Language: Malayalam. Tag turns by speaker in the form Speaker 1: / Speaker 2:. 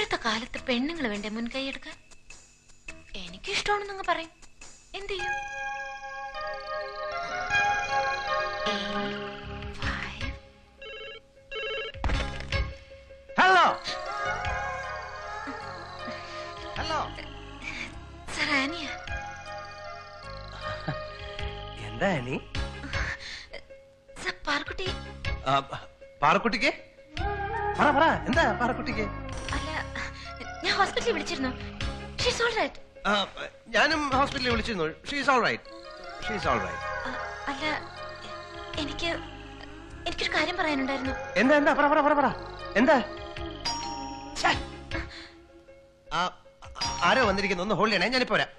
Speaker 1: ഇന്നത്തെ കാലത്ത് പെണ്ണുങ്ങൾ വേണ്ടേ മുൻകൈ എടുക്കാൻ? എനിക്കിഷ്ടമാണെന്നങ്ങ് പറയും, എന്ത് ചെയ്യും?
Speaker 2: Hello hello
Speaker 1: sir, Aniya.
Speaker 2: എന്താ ആനി?
Speaker 1: സർ, പാർക്കുട്ടി.
Speaker 2: പാറക്കുട്ടിക്ക് പറ എന്താ പാറക്കുട്ടിക്ക്?
Speaker 1: അല്ല, ഞാൻ ഹോസ്പിറ്റലിൽ വിളിച്ചിരുന്നു. She's all right.
Speaker 2: ഞാനും ഹോസ്പിറ്റലിൽ വിളിച്ചിരുന്നു. She's all right. She's all right.
Speaker 1: അല്ല, എനിക്കൊരു കാര്യം പറയാനുണ്ടായിരുന്നു.
Speaker 2: എന്താ പറ എന്താ? ആരോ വന്നിരിക്കുന്നു, ഒന്ന് ഹോൾഡ് ചെയ്യണേ, ഞാനിപ്പോ വരാം.